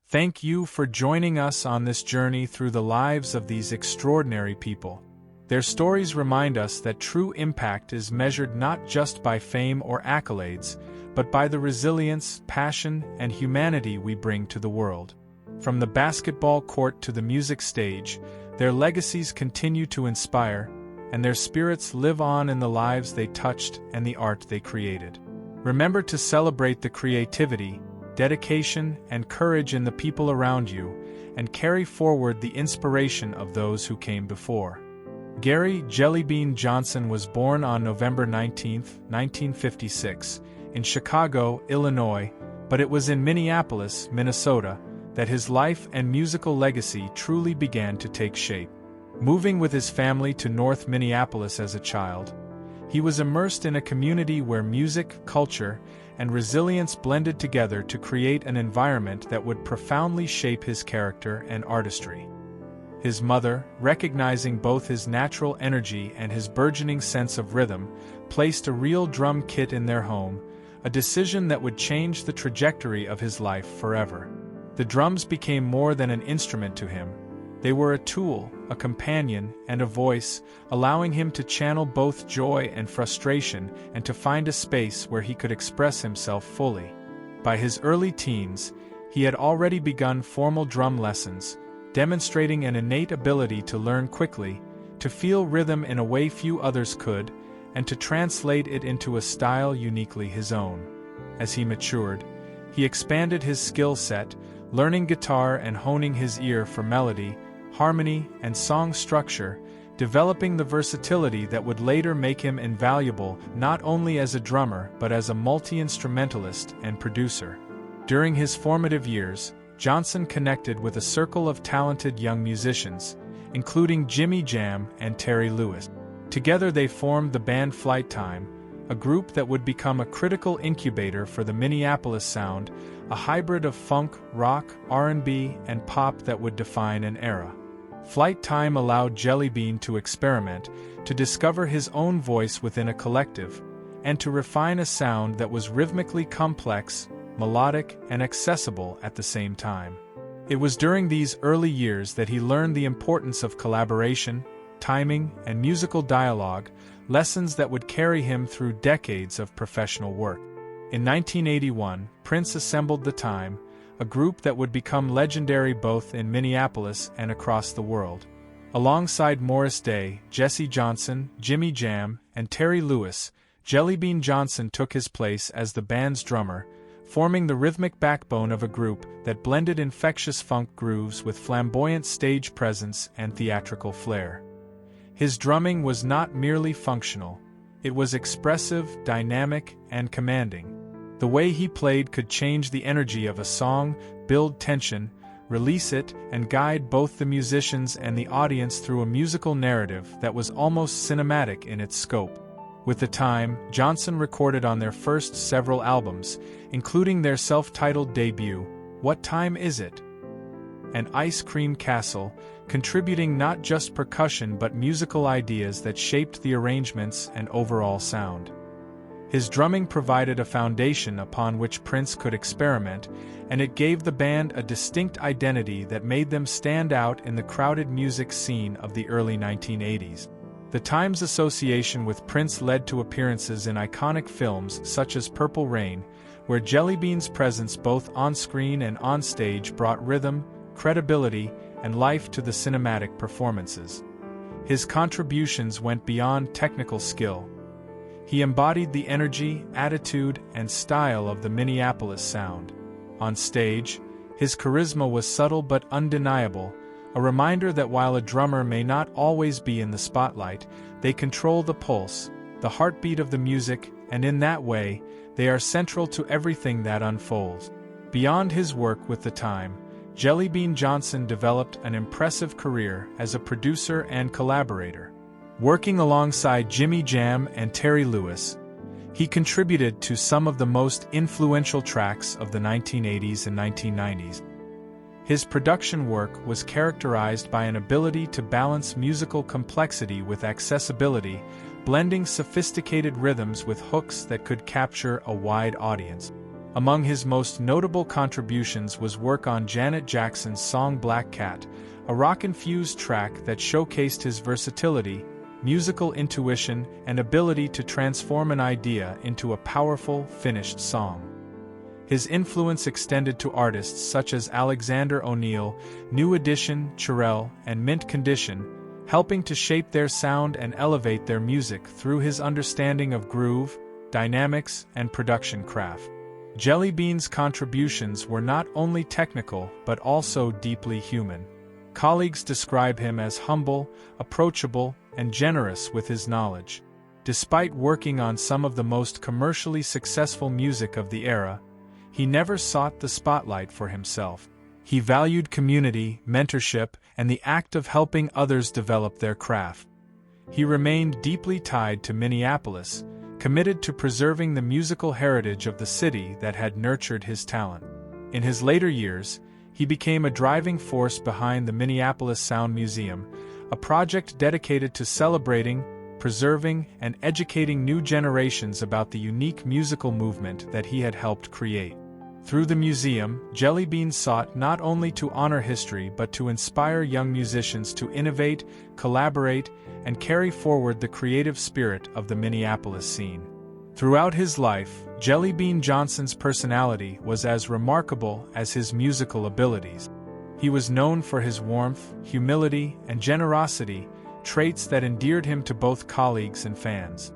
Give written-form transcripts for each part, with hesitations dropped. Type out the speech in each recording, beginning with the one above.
Thank you for joining us on this journey through the lives of these extraordinary people. Their stories remind us that true impact is measured not just by fame or accolades, but by the resilience, passion, and humanity we bring to the world. From the basketball court to the music stage, their legacies continue to inspire, and their spirits live on in the lives they touched and the art they created. Remember to celebrate the creativity, dedication, and courage in the people around you, and carry forward the inspiration of those who came before. Garry Jellybean Johnson was born on November 19, 1956, in Chicago, Illinois, but it was in Minneapolis, Minnesota, that his life and musical legacy truly began to take shape. Moving with his family to North Minneapolis as a child, he was immersed in a community where music, culture, and resilience blended together to create an environment that would profoundly shape his character and artistry. His mother, recognizing both his natural energy and his burgeoning sense of rhythm, placed a real drum kit in their home, a decision that would change the trajectory of his life forever. The drums became more than an instrument to him. They were a tool, a companion, and a voice, allowing him to channel both joy and frustration and to find a space where he could express himself fully. By his early teens, he had already begun formal drum lessons, demonstrating an innate ability to learn quickly, to feel rhythm in a way few others could, and to translate it into a style uniquely his own. As he matured, he expanded his skill set, learning guitar and honing his ear for melody, harmony, and song structure, developing the versatility that would later make him invaluable not only as a drummer but as a multi-instrumentalist and producer. During his formative years, Johnson connected with a circle of talented young musicians, including Jimmy Jam and Terry Lewis. Together they formed the band Flight Time, a group that would become a critical incubator for the Minneapolis Sound, a hybrid of funk, rock, R&B, and pop that would define an era. Flight Time allowed Jellybean to experiment, to discover his own voice within a collective, and to refine a sound that was rhythmically complex, melodic, and accessible at the same time. It was during these early years that he learned the importance of collaboration, timing, and musical dialogue, lessons that would carry him through decades of professional work. In 1981, Prince assembled The Time, a group that would become legendary both in Minneapolis and across the world. Alongside Morris Day, Jesse Johnson, Jimmy Jam, and Terry Lewis, Jellybean Johnson took his place as the band's drummer, forming the rhythmic backbone of a group that blended infectious funk grooves with flamboyant stage presence and theatrical flair. His drumming was not merely functional, it was expressive, dynamic, and commanding. The way he played could change the energy of a song, build tension, release it, and guide both the musicians and the audience through a musical narrative that was almost cinematic in its scope. With The Time, Johnson recorded on their first several albums, including their self-titled debut, What Time Is It? And Ice Cream Castle, contributing not just percussion but musical ideas that shaped the arrangements and overall sound. His drumming provided a foundation upon which Prince could experiment, and it gave the band a distinct identity that made them stand out in the crowded music scene of the early 1980s. The Time's association with Prince led to appearances in iconic films such as Purple Rain, where Jellybean's presence both on-screen and on-stage brought rhythm, credibility, and life to the cinematic performances. His contributions went beyond technical skill. He embodied the energy, attitude, and style of the Minneapolis Sound. On stage, his charisma was subtle but undeniable, a reminder that while a drummer may not always be in the spotlight, they control the pulse, the heartbeat of the music, and in that way, they are central to everything that unfolds. Beyond his work with The Time, Jellybean Johnson developed an impressive career as a producer and collaborator. Working alongside Jimmy Jam and Terry Lewis, he contributed to some of the most influential tracks of the 1980s and 1990s. His production work was characterized by an ability to balance musical complexity with accessibility, blending sophisticated rhythms with hooks that could capture a wide audience. Among his most notable contributions was work on Janet Jackson's song Black Cat, a rock-infused track that showcased his versatility, musical intuition, and ability to transform an idea into a powerful, finished song. His influence extended to artists such as Alexander O'Neal, New Edition, Cherrelle, and Mint Condition, helping to shape their sound and elevate their music through his understanding of groove, dynamics, and production craft. Jellybean's contributions were not only technical but also deeply human. Colleagues describe him as humble, approachable, and generous with his knowledge. Despite working on some of the most commercially successful music of the era, he never sought the spotlight for himself. He valued community, mentorship, and the act of helping others develop their craft. He remained deeply tied to Minneapolis, committed to preserving the musical heritage of the city that had nurtured his talent. In his later years, he became a driving force behind the Minneapolis Sound Museum, a project dedicated to celebrating, preserving, and educating new generations about the unique musical movement that he had helped create. Through the museum, Jellybean sought not only to honor history but to inspire young musicians to innovate, collaborate, and carry forward the creative spirit of the Minneapolis scene. Throughout his life, Jellybean Johnson's personality was as remarkable as his musical abilities. He was known for his warmth, humility, and generosity, traits that endeared him to both colleagues and fans.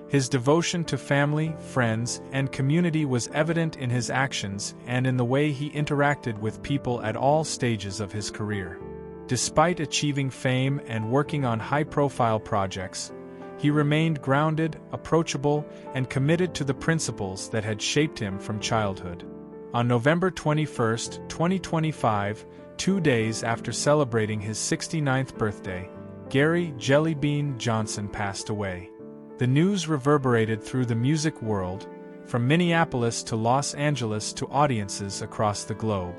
His devotion to family, friends, and community was evident in his actions and in the way he interacted with people at all stages of his career. Despite achieving fame and working on high-profile projects, he remained grounded, approachable, and committed to the principles that had shaped him from childhood. On November 21, 2025, 2 days after celebrating his 69th birthday, Garry "Jellybean" Johnson passed away. The news reverberated through the music world, from Minneapolis to Los Angeles to audiences across the globe.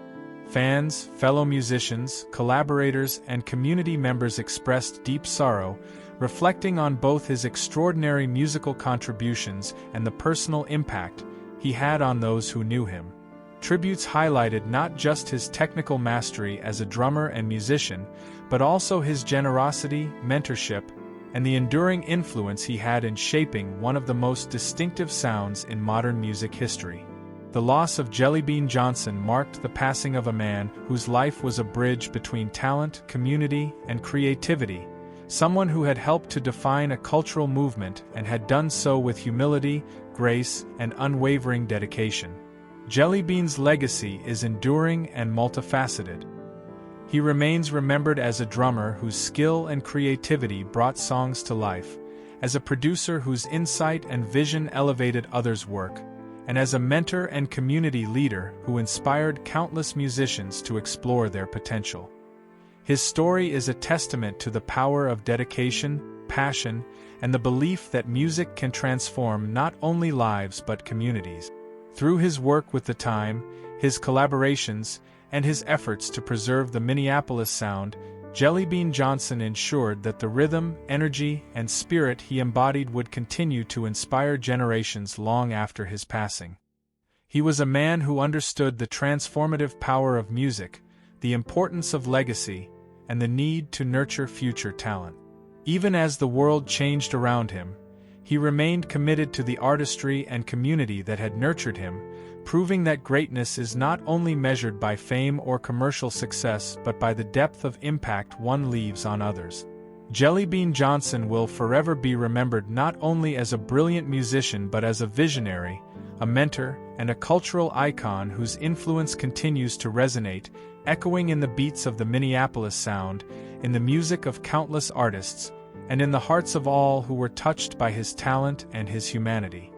Fans, fellow musicians, collaborators, and community members expressed deep sorrow, reflecting on both his extraordinary musical contributions and the personal impact he had on those who knew him. Tributes highlighted not just his technical mastery as a drummer and musician, but also his generosity, mentorship, and the enduring influence he had in shaping one of the most distinctive sounds in modern music history. The loss of Jellybean Johnson marked the passing of a man whose life was a bridge between talent, community, and creativity, someone who had helped to define a cultural movement and had done so with humility, grace, and unwavering dedication. Jellybean's legacy is enduring and multifaceted. He remains remembered as a drummer whose skill and creativity brought songs to life, as a producer whose insight and vision elevated others' work, and as a mentor and community leader who inspired countless musicians to explore their potential. His story is a testament to the power of dedication, passion, and the belief that music can transform not only lives but communities. Through his work with The Time, his collaborations, and his efforts to preserve the Minneapolis Sound, Jellybean Johnson ensured that the rhythm, energy, and spirit he embodied would continue to inspire generations long after his passing. He was a man who understood the transformative power of music, the importance of legacy, and the need to nurture future talent. Even as the world changed around him, he remained committed to the artistry and community that had nurtured him, proving that greatness is not only measured by fame or commercial success but by the depth of impact one leaves on others. Jellybean Johnson will forever be remembered not only as a brilliant musician but as a visionary, a mentor, and a cultural icon whose influence continues to resonate, echoing in the beats of the Minneapolis Sound, in the music of countless artists, and in the hearts of all who were touched by his talent and his humanity.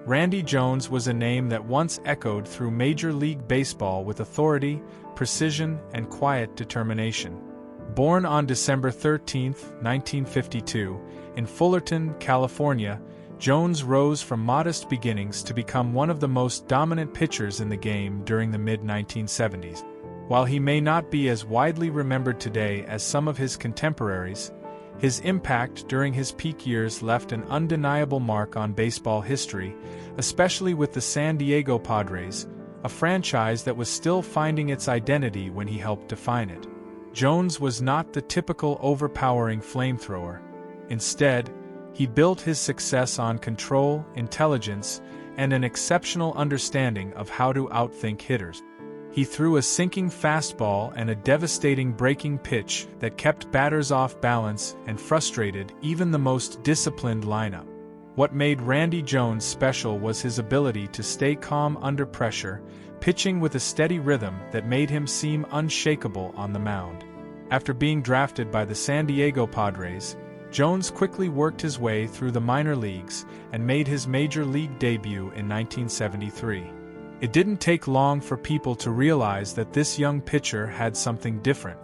Randy Jones was a name that once echoed through Major League Baseball with authority, precision, and quiet determination. Born on December 13, 1952, in Fullerton, California, Jones rose from modest beginnings to become one of the most dominant pitchers in the game during the mid-1970s. While he may not be as widely remembered today as some of his contemporaries, His impact during his peak years left an undeniable mark on baseball history, especially with the San Diego Padres, a franchise that was still finding its identity when he helped define it. Jones was not the typical overpowering flamethrower. Instead, he built his success on control, intelligence, and an exceptional understanding of how to outthink hitters. He threw a sinking fastball and a devastating breaking pitch that kept batters off balance and frustrated even the most disciplined lineup. What made Randy Jones special was his ability to stay calm under pressure, pitching with a steady rhythm that made him seem unshakable on the mound. After being drafted by the San Diego Padres, Jones quickly worked his way through the minor leagues and made his major league debut in 1973. It didn't take long for people to realize that this young pitcher had something different.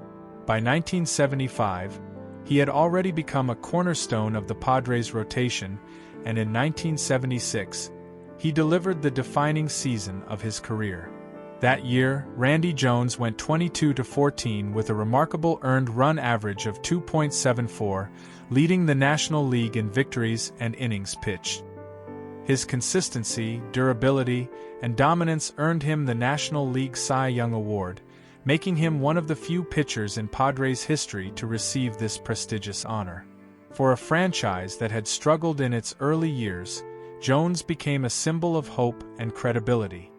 By 1975, he had already become a cornerstone of the Padres' rotation, and in 1976, he delivered the defining season of his career. That year, Randy Jones went 22-14 with a remarkable earned run average of 2.74, leading the National League in victories and innings pitched. His consistency, durability, and dominance earned him the National League Cy Young Award, making him one of the few pitchers in Padres history to receive this prestigious honor. For a franchise that had struggled in its early years, Jones became a symbol of hope and credibility.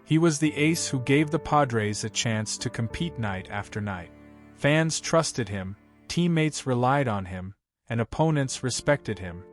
He was the ace who gave the Padres a chance to compete night after night. Fans trusted him, teammates relied on him, and opponents respected him.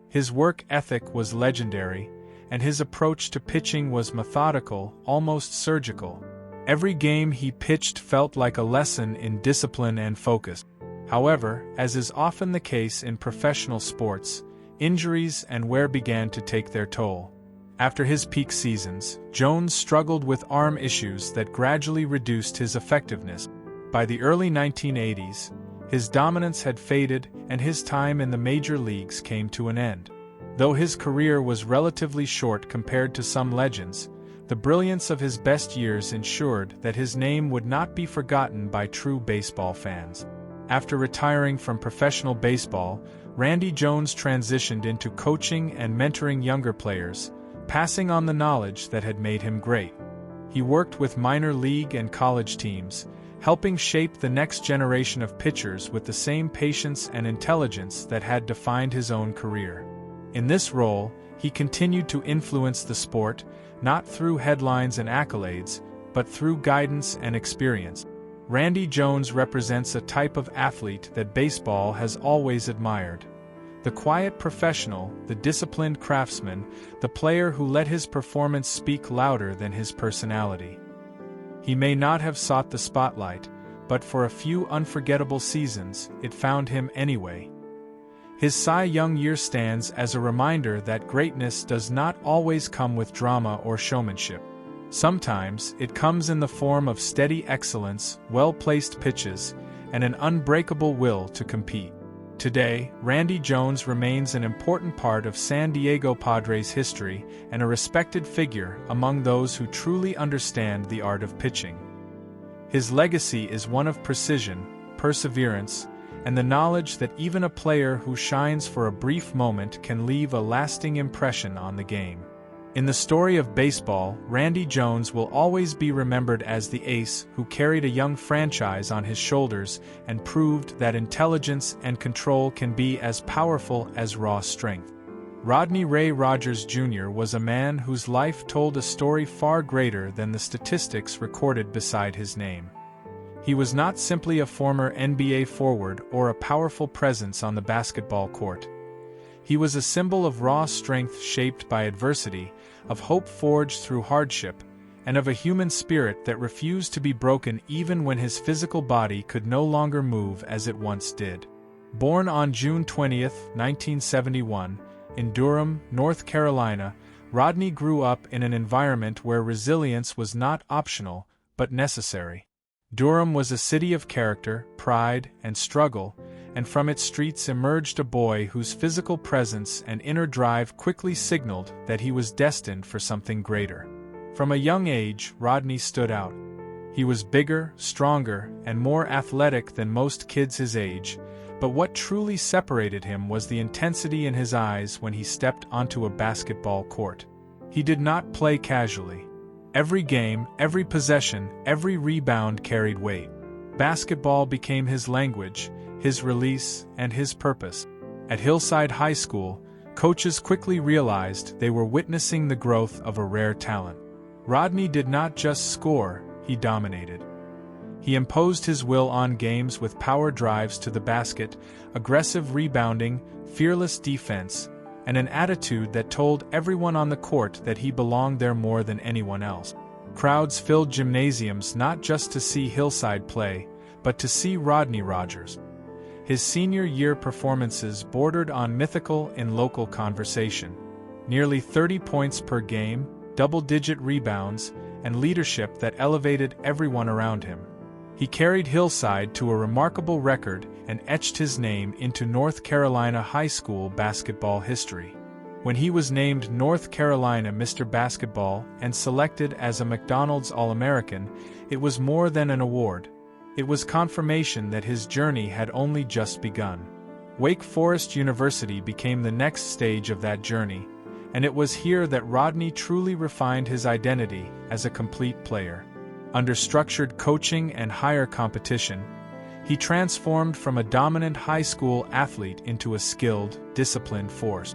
His work ethic was legendary, and his approach to pitching was methodical, almost surgical. Every game he pitched felt like a lesson in discipline and focus. However, as is often the case in professional sports, injuries and wear began to take their toll. After his peak seasons, Jones struggled with arm issues that gradually reduced his effectiveness. By the early 1980s, his dominance had faded and his time in the major leagues came to an end. Though his career was relatively short compared to some legends, the brilliance of his best years ensured that his name would not be forgotten by true baseball fans. After retiring from professional baseball, Randy Jones transitioned into coaching and mentoring younger players, passing on the knowledge that had made him great. He worked with minor league and college teams, helping shape the next generation of pitchers with the same patience and intelligence that had defined his own career. In this role, he continued to influence the sport, not through headlines and accolades, but through guidance and experience. Randy Jones represents a type of athlete that baseball has always admired. The quiet professional, the disciplined craftsman, the player who let his performance speak louder than his personality. He may not have sought the spotlight, but for a few unforgettable seasons, it found him anyway. His Cy Young year stands as a reminder that greatness does not always come with drama or showmanship. Sometimes, it comes in the form of steady excellence, well-placed pitches, and an unbreakable will to compete. Today, Randy Jones remains an important part of San Diego Padres history and a respected figure among those who truly understand the art of pitching. His legacy is one of precision, perseverance, and the knowledge that even a player who shines for a brief moment can leave a lasting impression on the game. In the story of baseball, Randy Jones will always be remembered as the ace who carried a young franchise on his shoulders and proved that intelligence and control can be as powerful as raw strength. Rodney Ray Rogers Jr. was a man whose life told a story far greater than the statistics recorded beside his name. He was not simply a former NBA forward or a powerful presence on the basketball court. He was a symbol of raw strength shaped by adversity, of hope forged through hardship, and of a human spirit that refused to be broken even when his physical body could no longer move as it once did. Born on June 20, 1971, in Durham, North Carolina, Rodney grew up in an environment where resilience was not optional, but necessary. Durham was a city of character, pride, and struggle, and from its streets emerged a boy whose physical presence and inner drive quickly signaled that he was destined for something greater. From a young age, Rodney stood out. He was bigger, stronger, and more athletic than most kids his age, But what truly separated him was the intensity in his eyes when he stepped onto a basketball court. He did not play casually. Every game, every possession, every rebound carried weight. Basketball became his language, his release, and his purpose. At Hillside High School, coaches quickly realized they were witnessing the growth of a rare talent. Rodney did not just score, he dominated. He imposed his will on games with power drives to the basket, aggressive rebounding, fearless defense, and an attitude that told everyone on the court that he belonged there more than anyone else. Crowds filled gymnasiums not just to see Hillside play, but to see Rodney Rogers. His senior year performances bordered on mythical in local conversation. Nearly 30 points per game, double-digit rebounds, and leadership that elevated everyone around him. He carried Hillside to a remarkable record and etched his name into North Carolina high school basketball history. When he was named North Carolina Mr. Basketball and selected as a McDonald's All-American, it was more than an award. It was confirmation that his journey had only just begun. Wake Forest University became the next stage of that journey, and it was here that Rodney truly refined his identity as a complete player. Under structured coaching and higher competition, he transformed from a dominant high school athlete into a skilled, disciplined force.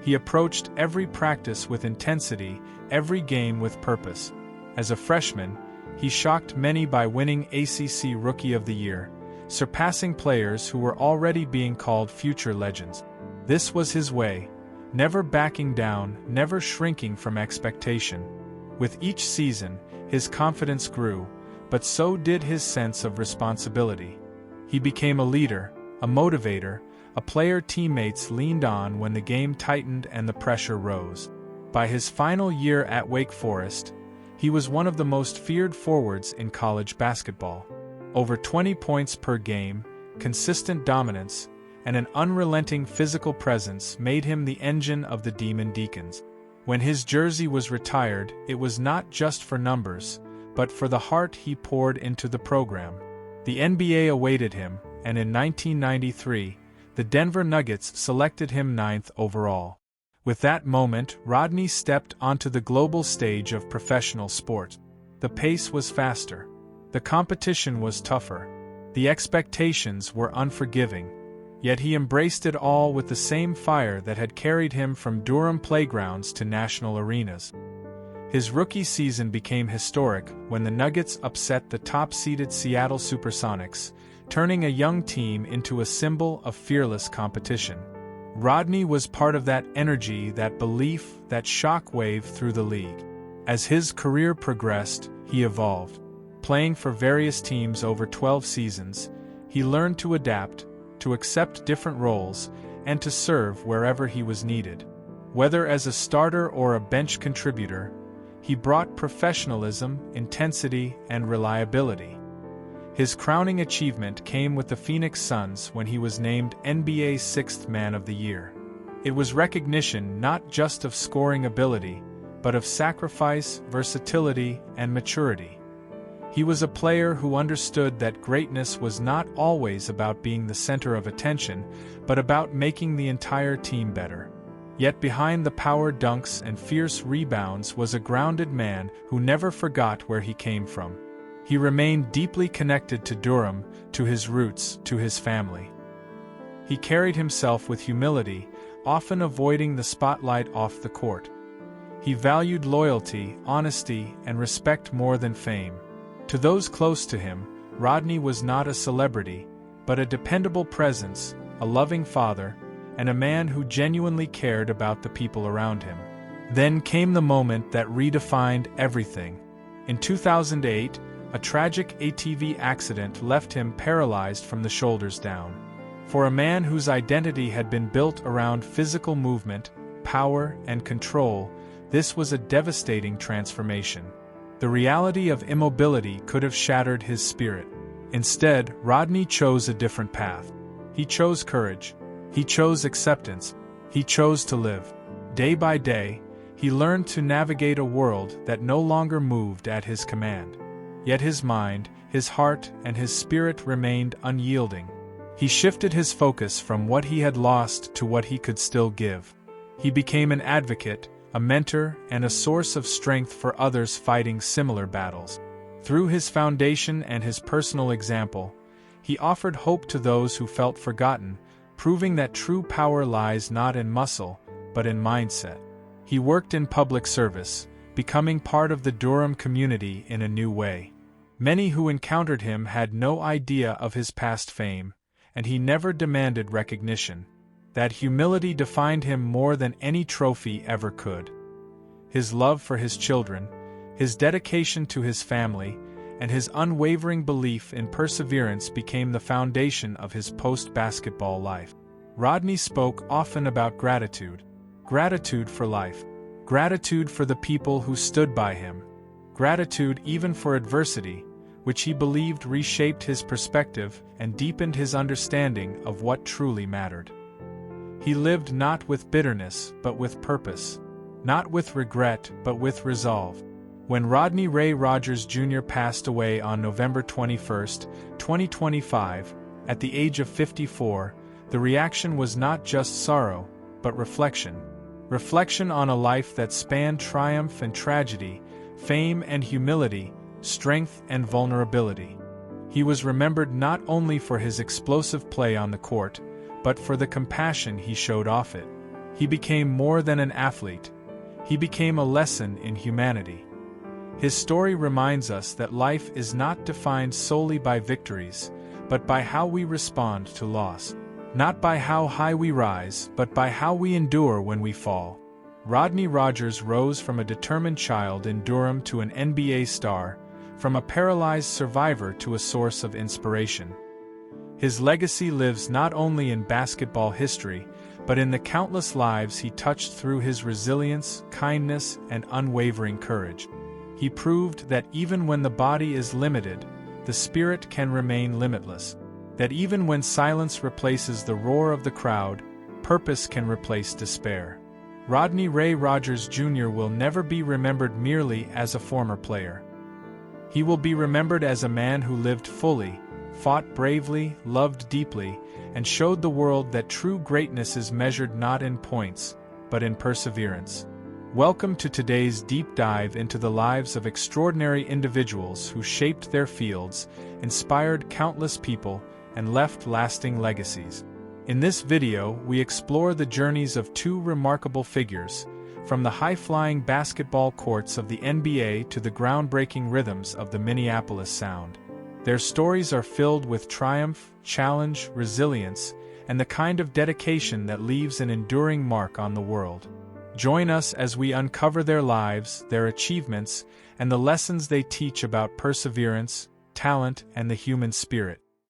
He approached every practice with intensity, every game with purpose. As a freshman, he shocked many by winning ACC Rookie of the Year, surpassing players who were already being called future legends. This was his way, never backing down, never shrinking from expectation. With each season, his confidence grew, but so did his sense of responsibility. He became a leader, a motivator, a player teammates leaned on when the game tightened and the pressure rose. By his final year at Wake Forest, he was one of the most feared forwards in college basketball. Over 20 points per game, consistent dominance, and an unrelenting physical presence made him the engine of the Demon Deacons. When his jersey was retired, it was not just for numbers, but for the heart he poured into the program. The NBA awaited him, and in 1993, the Denver Nuggets selected him 9th overall. With that moment, Rodney stepped onto the global stage of professional sport. The pace was faster. The competition was tougher. The expectations were unforgiving. Yet he embraced it all with the same fire that had carried him from Durham playgrounds to national arenas. His rookie season became historic when the Nuggets upset the top-seeded Seattle Supersonics, turning a young team into a symbol of fearless competition. Rodney was part of that energy, that belief, that shockwave through the league. As his career progressed, he evolved. Playing for various teams over 12 seasons, he learned to adapt, to accept different roles, and to serve wherever he was needed. Whether as a starter or a bench contributor, he brought professionalism, intensity, and reliability. His crowning achievement came with the Phoenix Suns when he was named NBA's 6th Man of the Year. It was recognition not just of scoring ability, but of sacrifice, versatility, and maturity. He was a player who understood that greatness was not always about being the center of attention, but about making the entire team better. Yet behind the power dunks and fierce rebounds was a grounded man who never forgot where he came from. He remained deeply connected to Durham, to his roots, to his family. He carried himself with humility, often avoiding the spotlight off the court. He valued loyalty, honesty, and respect more than fame. To those close to him, Rodney was not a celebrity, but a dependable presence, a loving father, and a man who genuinely cared about the people around him. Then came the moment that redefined everything. In 2008, a tragic ATV accident left him paralyzed from the shoulders down. For a man whose identity had been built around physical movement, power, and control, this was a devastating transformation. The reality of immobility could have shattered his spirit. Instead, Rodney chose a different path. He chose courage. He chose acceptance. He chose to live. Day by day, he learned to navigate a world that no longer moved at his command. Yet his mind, his heart, and his spirit remained unyielding. He shifted his focus from what he had lost to what he could still give. He became an advocate, a mentor, and a source of strength for others fighting similar battles. Through his foundation and his personal example, he offered hope to those who felt forgotten, proving that true power lies not in muscle, but in mindset. He worked in public service, becoming part of the Durham community in a new way. Many who encountered him had no idea of his past fame, and he never demanded recognition. That humility defined him more than any trophy ever could. His love for his children, his dedication to his family, and his unwavering belief in perseverance became the foundation of his post-basketball life. Rodney spoke often about gratitude. Gratitude for life. Gratitude for the people who stood by him. Gratitude even for adversity, which he believed reshaped his perspective and deepened his understanding of what truly mattered. He lived not with bitterness but with purpose, not with regret but with resolve. When Rodney Ray Rogers Jr. passed away on November 21, 2025, at the age of 54, the reaction was not just sorrow, but reflection. Reflection on a life that spanned triumph and tragedy, fame and humility, strength and vulnerability. He was remembered not only for his explosive play on the court, but for the compassion he showed off it. He became more than an athlete. He became a lesson in humanity. His story reminds us that life is not defined solely by victories, but by how we respond to loss. Not by how high we rise, but by how we endure when we fall. Rodney Rogers rose from a determined child in Durham to an NBA star, from a paralyzed survivor to a source of inspiration. His legacy lives not only in basketball history, but in the countless lives he touched through his resilience, kindness, and unwavering courage. He proved that even when the body is limited, the spirit can remain limitless. That even when silence replaces the roar of the crowd, purpose can replace despair. Rodney Ray Rogers Jr. will never be remembered merely as a former player. He will be remembered as a man who lived fully, fought bravely, loved deeply, and showed the world that true greatness is measured not in points, but in perseverance. Welcome to today's deep dive into the lives of extraordinary individuals who shaped their fields, inspired countless people, and left lasting legacies. In this video, we explore the journeys of two remarkable figures, from the high-flying basketball courts of the NBA to the groundbreaking rhythms of the Minneapolis Sound. Their stories are filled with triumph, challenge, resilience, and the kind of dedication that leaves an enduring mark on the world. Join us as we uncover their lives, their achievements, and the lessons they teach about perseverance, talent, and the human spirit.